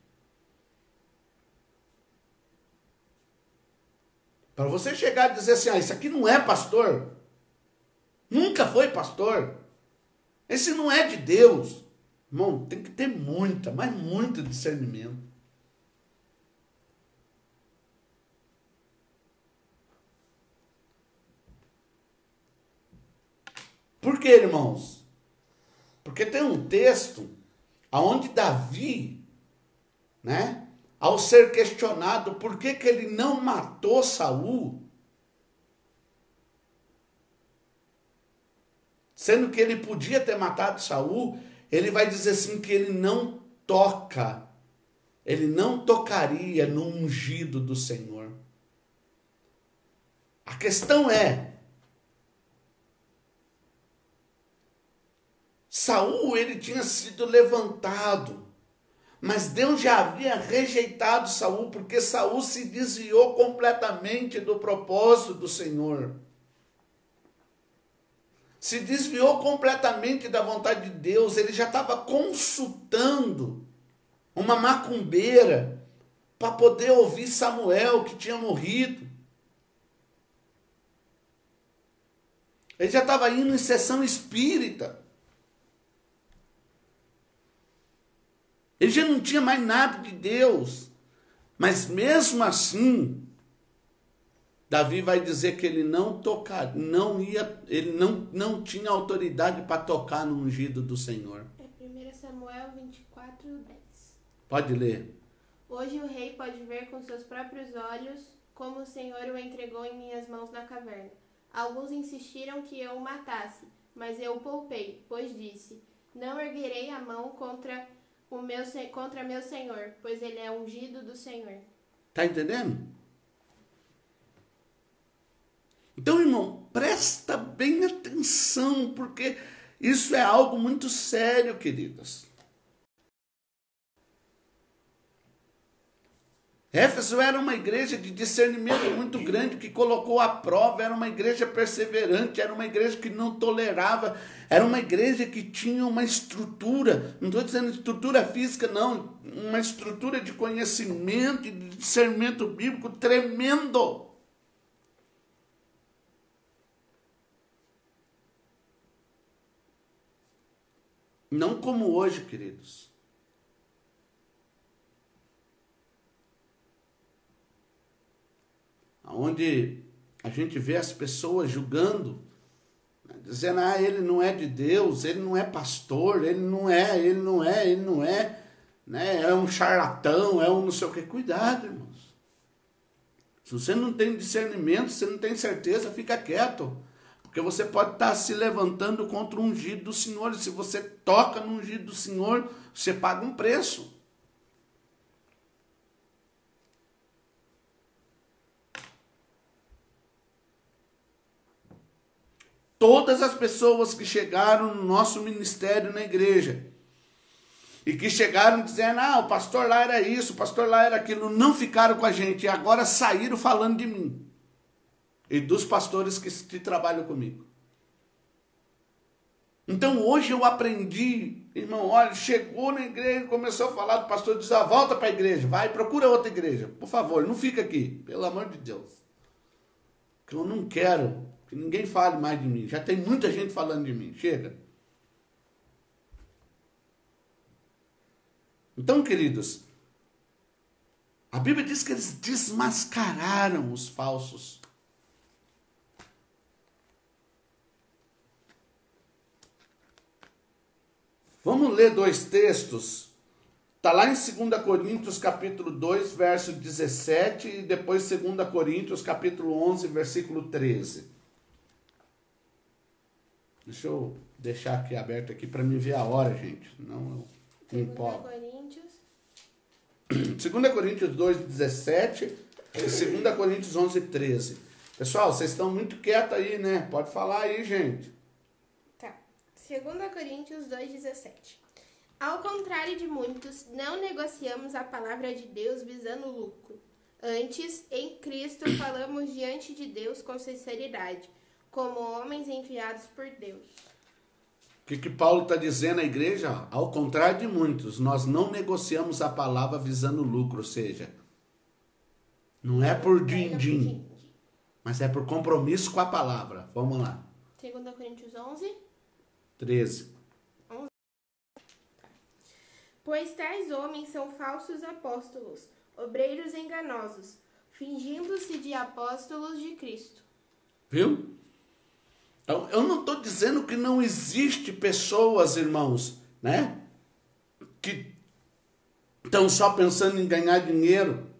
Speaker 1: Para você chegar e dizer assim, isso aqui não é pastor, nunca foi pastor, esse não é de Deus. Irmão, tem que ter mas muito discernimento. Por quê, irmãos? Porque tem um texto onde Davi, né, ao ser questionado por que ele não matou Saul, sendo que ele podia ter matado Saul, ele vai dizer assim que ele não tocaria no ungido do Senhor. A questão é, Saul, ele tinha sido levantado, mas Deus já havia rejeitado Saul, porque Saul se desviou completamente do propósito do Senhor. Se desviou completamente da vontade de Deus, ele já estava consultando uma macumbeira para poder ouvir Samuel, que tinha morrido. Ele já estava indo em sessão espírita. Ele já não tinha mais nada de Deus. Mas mesmo assim, Davi vai dizer que ele não tinha autoridade para tocar no ungido do Senhor.
Speaker 2: É 1 Samuel 24:10.
Speaker 1: Pode ler.
Speaker 2: Hoje o rei pode ver com seus próprios olhos como o Senhor o entregou em minhas mãos na caverna. Alguns insistiram que eu o matasse, mas eu o poupei, pois disse: não erguerei a mão contra meu Senhor, pois ele é ungido do Senhor.
Speaker 1: Tá entendendo? Então, irmão, presta bem atenção, porque isso é algo muito sério, queridas. Éfeso era uma igreja de discernimento muito grande, que colocou à prova, era uma igreja perseverante, era uma igreja que não tolerava, era uma igreja que tinha uma estrutura, não estou dizendo estrutura física não, uma estrutura de conhecimento e de discernimento bíblico tremendo. Não como hoje, queridos. Onde a gente vê as pessoas julgando, dizendo, ele não é de Deus, ele não é pastor, ele não é, né? É um charlatão, é um não sei o que. Cuidado, irmãos. Se você não tem discernimento, se você não tem certeza, fica quieto. Porque você pode estar se levantando contra o ungido do Senhor. E se você toca no ungido do Senhor, você paga um preço. Todas as pessoas que chegaram no nosso ministério na igreja e que chegaram dizendo, o pastor lá era isso, o pastor lá era aquilo, não ficaram com a gente e agora saíram falando de mim e dos pastores que trabalham comigo. Então hoje eu aprendi, irmão, olha, chegou na igreja, começou a falar do pastor, diz, volta para a igreja, vai, procura outra igreja, por favor, não fica aqui, pelo amor de Deus, que eu não quero que ninguém fale mais de mim. Já tem muita gente falando de mim. Chega. Então, queridos, a Bíblia diz que eles desmascararam os falsos. Vamos ler dois textos. Está lá em 2 Coríntios, capítulo 2, verso 17, e depois 2 Coríntios, capítulo 11, versículo 13. Deixa eu deixar aqui aberto aqui para me ver a hora, gente. Não eu me empolgo. 2 Coríntios 2, 17 e 2 Coríntios 11, 13. Pessoal, vocês estão muito quietos aí, né? Pode falar aí, gente.
Speaker 2: Tá. 2 Coríntios 2, 17. Ao contrário de muitos, não negociamos a palavra de Deus visando lucro. Antes, em Cristo, falamos diante de Deus com sinceridade, como homens enviados por Deus.
Speaker 1: O que Paulo está dizendo à igreja? Ao contrário de muitos, nós não negociamos a palavra visando lucro, ou seja, não é por din-din, mas é por compromisso com a palavra. Vamos lá.
Speaker 2: 2 Coríntios 11,
Speaker 1: 13.
Speaker 2: 11. Pois tais homens são falsos apóstolos, obreiros enganosos, fingindo-se de apóstolos de Cristo.
Speaker 1: Viu? Então, eu não estou dizendo que não existe pessoas, irmãos, né? Que estão só pensando em ganhar dinheiro.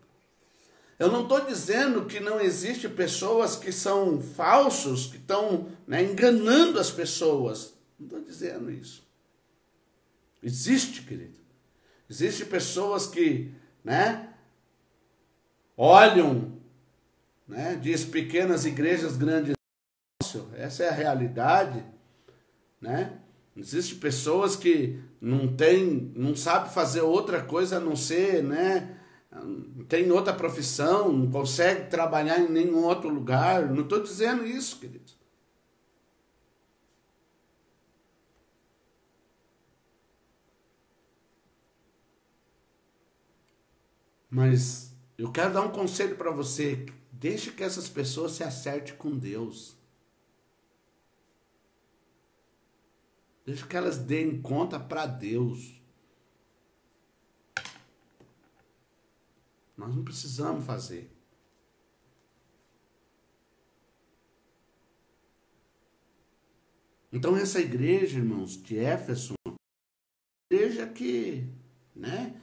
Speaker 1: Eu não estou dizendo que não existe pessoas que são falsos, que estão, né, enganando as pessoas. Não estou dizendo isso. Existe, querido. Existem pessoas que, né, olham, né, diz pequenas igrejas, grandes negócios. Essa é a realidade, né? Existem pessoas que não sabem fazer outra coisa a não ser, né, não tem outra profissão, não consegue trabalhar em nenhum outro lugar. Não estou dizendo isso, querido. Mas eu quero dar um conselho para você. Deixe que essas pessoas se acertem com Deus. Deixe que elas deem conta para Deus. Nós não precisamos fazer. Então essa igreja, irmãos, de Éfeso, igreja que, né?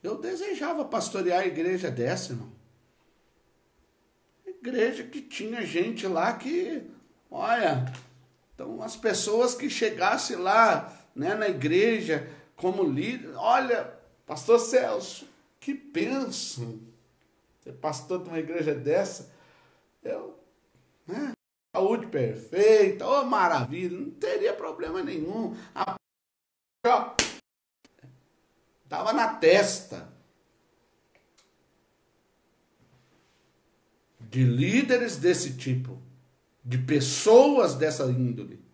Speaker 1: Eu desejava pastorear a igreja dessa, irmão. Igreja que tinha gente lá que, olha, então as pessoas que chegassem lá, né, na igreja como líder, olha, pastor Celso, que bênção ser pastor de uma igreja dessa. Né, saúde perfeita, oh maravilha, não teria problema nenhum. Estava na testa de líderes desse tipo, de pessoas dessa índole.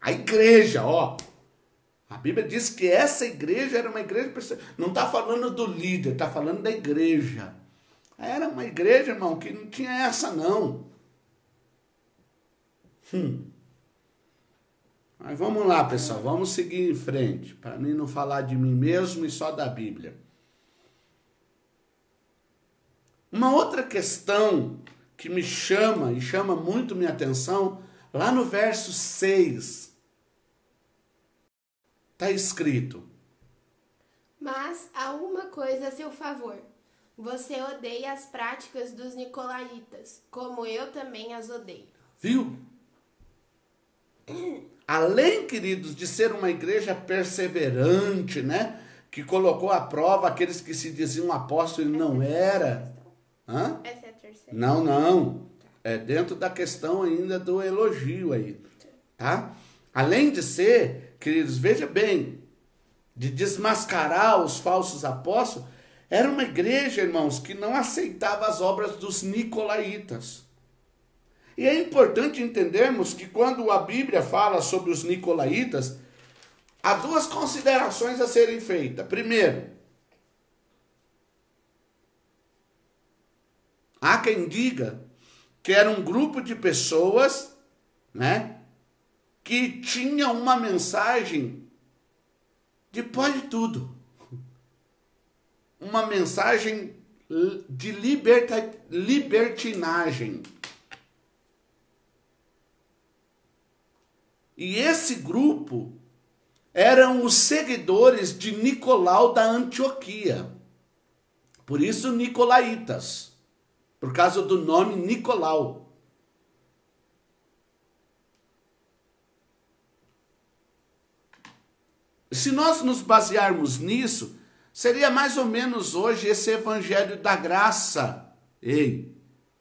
Speaker 1: A igreja, ó. A Bíblia diz que essa igreja era uma igreja... Não está falando do líder, está falando da igreja. Era uma igreja, irmão, que não tinha essa, não. Mas vamos lá, pessoal, vamos seguir em frente, para mim não falar de mim mesmo e só da Bíblia. Uma outra questão que me chama e chama muito minha atenção, lá no verso 6, está escrito:
Speaker 2: mas há uma coisa a seu favor. Você odeia as práticas dos nicolaítas, como eu também as odeio.
Speaker 1: Viu? Além, queridos, de ser uma igreja perseverante, né? Que colocou à prova aqueles que se diziam apóstolos e não era. Hã?
Speaker 2: Essa é a terceira.
Speaker 1: Não. É dentro da questão ainda do elogio aí. Tá? Além de ser, queridos, veja bem, de desmascarar os falsos apóstolos, era uma igreja, irmãos, que não aceitava as obras dos nicolaítas. E é importante entendermos que quando a Bíblia fala sobre os nicolaítas, há duas considerações a serem feitas. Primeiro, há quem diga que era um grupo de pessoas, né, que tinha uma mensagem de pode tudo. Uma mensagem de libertinagem. E esse grupo eram os seguidores de Nicolau da Antioquia. Por isso, nicolaítas. Por causa do nome Nicolau. Se nós nos basearmos nisso, seria mais ou menos hoje esse evangelho da graça. Ei,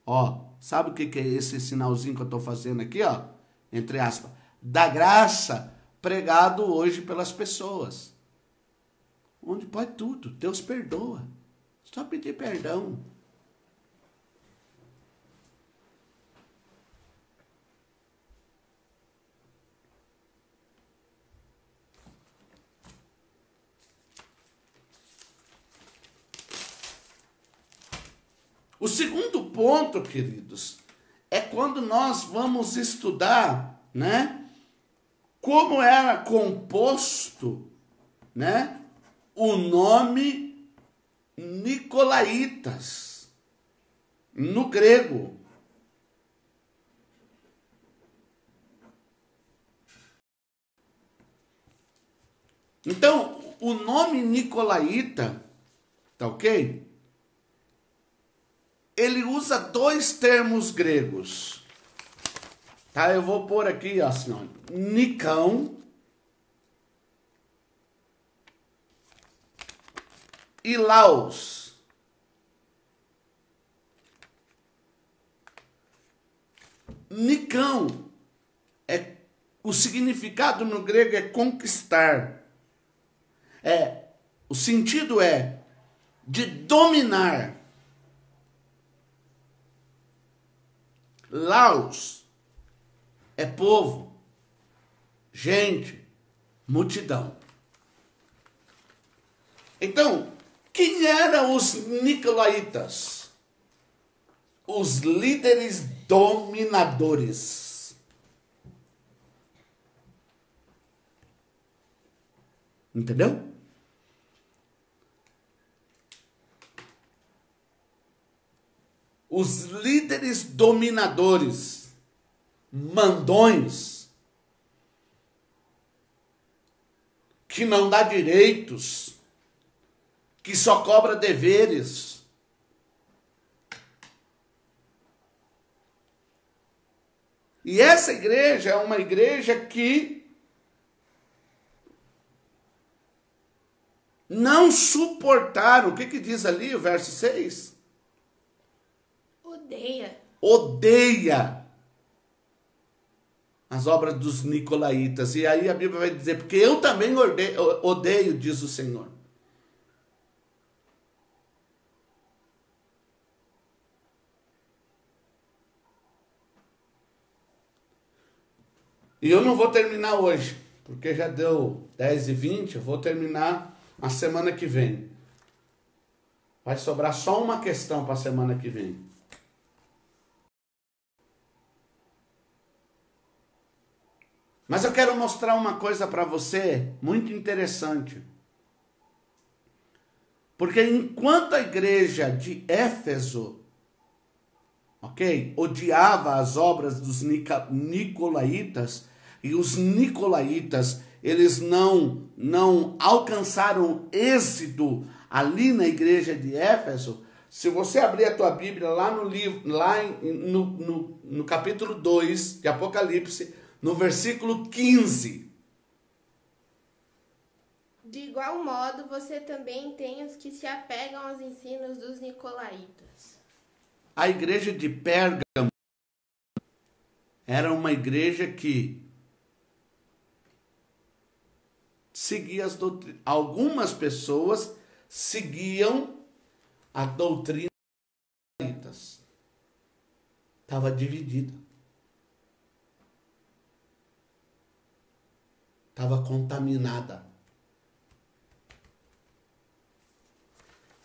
Speaker 1: ó, sabe o que é esse sinalzinho que eu estou fazendo aqui, ó? Entre aspas. Da graça pregado hoje pelas pessoas. Onde pode tudo, Deus perdoa. Só pedir perdão. O segundo ponto, queridos, é quando nós vamos estudar, né, como era composto, né, o nome Nicolaitas no grego. Então, o nome Nicolaíta, tá ok? ele usa dois termos gregos. Tá? Eu vou pôr aqui, ó, assim, ó, Nicão e Laos. Nicão, o significado no grego é conquistar. O sentido é de dominar. Laos é povo, gente, multidão. Então, quem eram os nicolaítas? Os líderes dominadores. Entendeu? Os líderes dominadores, mandões, que não dá direitos, que só cobra deveres. E essa igreja é uma igreja que não suportaram. O que diz ali o verso 6? Odeia as obras dos nicolaítas. E aí a Bíblia vai dizer, porque eu também odeio, diz o Senhor. E eu não vou terminar hoje, porque já deu 10h20, eu vou terminar a semana que vem. Vai sobrar só uma questão para a semana que vem. Mas eu quero mostrar uma coisa para você muito interessante. Porque enquanto a igreja de Éfeso, odiava as obras dos nicolaítas, e os nicolaítas, eles não alcançaram êxito ali na igreja de Éfeso. Se você abrir a tua Bíblia lá no livro, no capítulo 2 de Apocalipse, no versículo 15.
Speaker 2: De igual modo, você também tem os que se apegam aos ensinos dos nicolaítas.
Speaker 1: A igreja de Pérgamo era uma igreja que seguia as doutrinas. Algumas pessoas seguiam a doutrina dos nicolaítas. Estava dividida. Estava contaminada.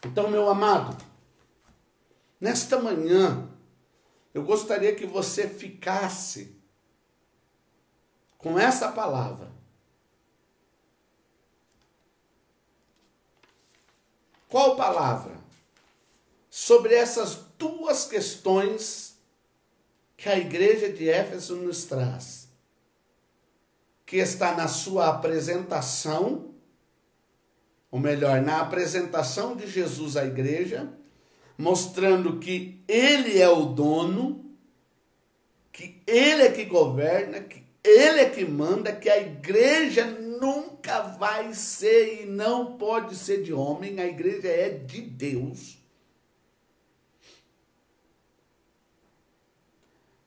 Speaker 1: Então, meu amado, nesta manhã, eu gostaria que você ficasse com essa palavra. Qual palavra? Sobre essas duas questões que a igreja de Éfeso nos traz. Que está na sua apresentação, ou melhor, na apresentação de Jesus à igreja, mostrando que ele é o dono, que ele é que governa, que ele é que manda, que a igreja nunca vai ser e não pode ser de homem, a igreja é de Deus.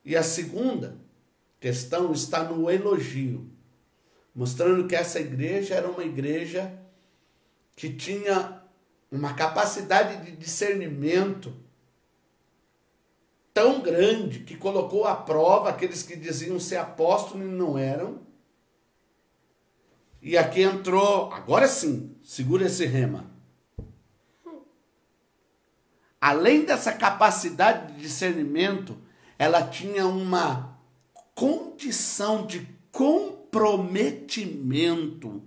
Speaker 1: E a segunda questão está no elogio, mostrando que essa igreja era uma igreja que tinha uma capacidade de discernimento tão grande que colocou à prova aqueles que diziam ser apóstolos e não eram. E aqui entrou, agora sim, segura esse rema. Além dessa capacidade de discernimento, ela tinha uma condição de comprometimento.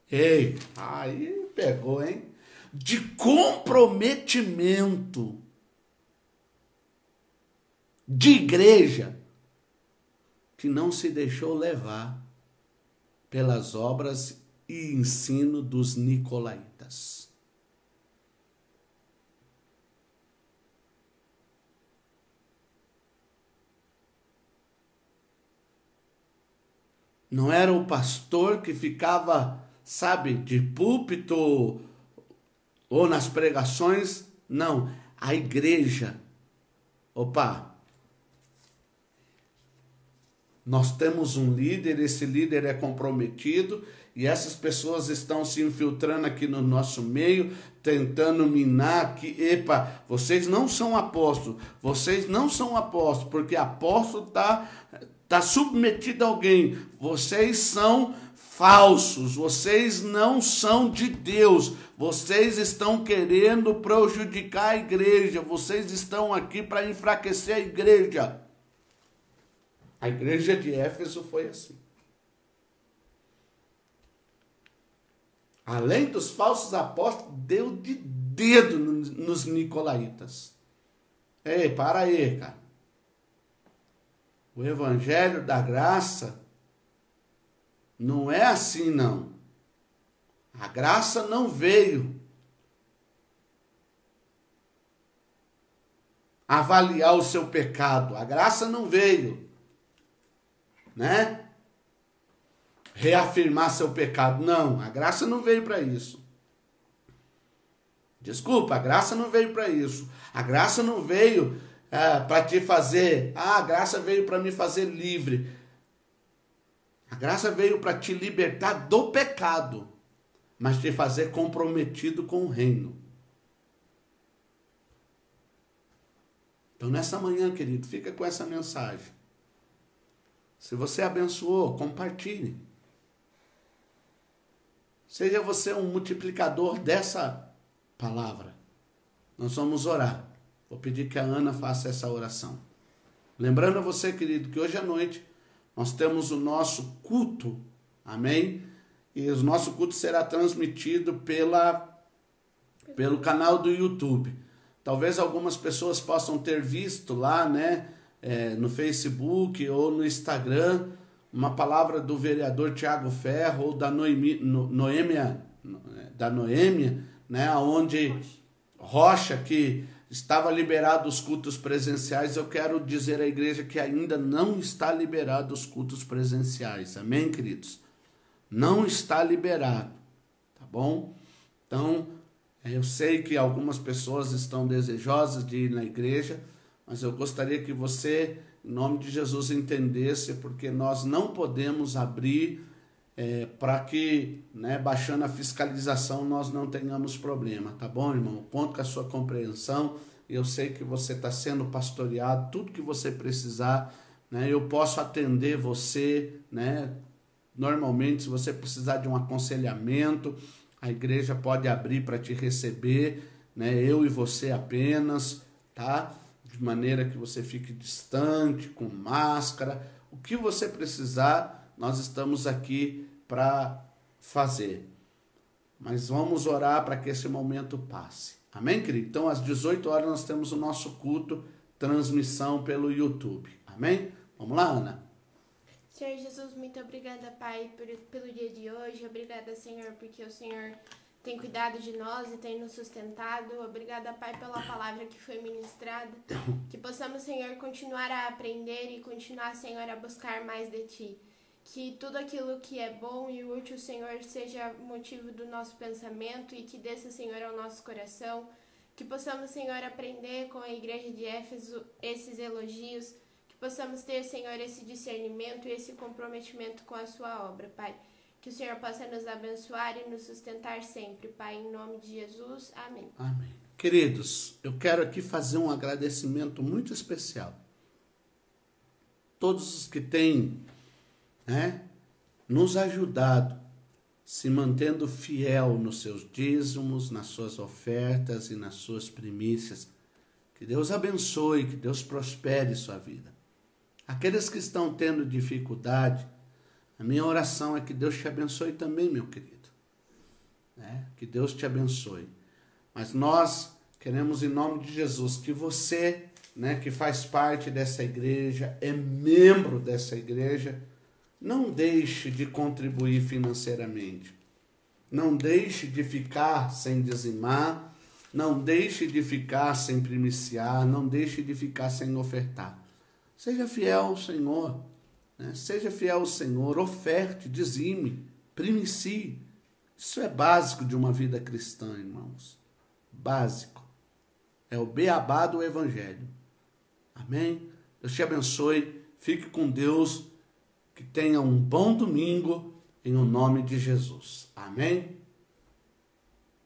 Speaker 1: Ei, aí pegou, hein? De comprometimento de igreja que não se deixou levar pelas obras e ensino dos nicolaítas. Não era o pastor que ficava, sabe, de púlpito ou nas pregações. Não, a igreja. Opa, nós temos um líder, esse líder é comprometido e essas pessoas estão se infiltrando aqui no nosso meio, tentando minar que, epa, vocês não são apóstolos, porque apóstolo tá submetido a alguém, vocês são falsos, vocês não são de Deus, vocês estão querendo prejudicar a igreja, vocês estão aqui para enfraquecer a igreja. A igreja de Éfeso foi assim. Além dos falsos apóstolos, deu de dedo nos nicolaítas. Ei, para aí, cara. O evangelho da graça não é assim, não. A graça não veio avaliar o seu pecado. A graça não veio, né, reafirmar seu pecado. Não, a graça não veio para isso. Desculpa, a graça não veio para isso. A graça não veio para te fazer... a graça veio para me fazer livre. A graça veio para te libertar do pecado, mas te fazer comprometido com o reino. Então, nessa manhã, querido, fica com essa mensagem. Se você abençoou, compartilhe. Seja você um multiplicador dessa palavra. Nós vamos orar. Vou pedir que a Ana faça essa oração. Lembrando a você, querido, que hoje à noite nós temos o nosso culto. Amém? E o nosso culto será transmitido pelo canal do YouTube. Talvez algumas pessoas possam ter visto lá, né, no Facebook ou no Instagram, uma palavra do vereador Tiago Ferro ou da Noêmia, né, onde Rocha, que estava liberado os cultos presenciais. Eu quero dizer à igreja que ainda não está liberado os cultos presenciais. Amém, queridos? Não está liberado, tá bom? Então, eu sei que algumas pessoas estão desejosas de ir na igreja, mas eu gostaria que você, em nome de Jesus, entendesse, porque nós não podemos abrir para que, né, baixando a fiscalização, nós não tenhamos problema, tá bom, irmão? Conto com a sua compreensão. Eu sei que você está sendo pastoreado, tudo que você precisar, né, eu posso atender você, né? Normalmente, se você precisar de um aconselhamento, a igreja pode abrir para te receber, né? Eu e você apenas, tá? De maneira que você fique distante, com máscara. O que você precisar, nós estamos aqui para fazer. Mas vamos orar para que esse momento passe. Amém, querido? Então, às 18 horas, nós temos o nosso culto, transmissão pelo YouTube. Amém? Vamos lá, Ana?
Speaker 2: Senhor Jesus, muito obrigada, Pai, pelo dia de hoje. Obrigada, Senhor, porque o Senhor tem cuidado de nós e tem nos sustentado. Obrigada, Pai, pela palavra que foi ministrada. Que possamos, Senhor, continuar a aprender e continuar, Senhor, a buscar mais de Ti. Que tudo aquilo que é bom e útil, Senhor, seja motivo do nosso pensamento e que desça, Senhor, ao nosso coração. Que possamos, Senhor, aprender com a igreja de Éfeso esses elogios. Que possamos ter, Senhor, esse discernimento e esse comprometimento com a sua obra, Pai. Que o Senhor possa nos abençoar e nos sustentar sempre, Pai, em nome de Jesus. Amém.
Speaker 1: Amém. Queridos, eu quero aqui fazer um agradecimento muito especial. Todos os que têm, né, nos ajudado, se mantendo fiel nos seus dízimos, nas suas ofertas e nas suas primícias. Que Deus abençoe, que Deus prospere sua vida. Aqueles que estão tendo dificuldade, a minha oração é que Deus te abençoe também, meu querido. Né? Que Deus te abençoe. Mas nós queremos, em nome de Jesus, que você, né, que faz parte dessa igreja, é membro dessa igreja, não deixe de contribuir financeiramente. Não deixe de ficar sem dizimar. Não deixe de ficar sem primiciar. Não deixe de ficar sem ofertar. Seja fiel ao Senhor. né? Seja fiel ao Senhor, oferte, dizime, primicie. Isso é básico de uma vida cristã, irmãos. Básico. É o beabá do Evangelho. Amém? Deus te abençoe. Fique com Deus. Que tenha um bom domingo em o nome de Jesus. Amém?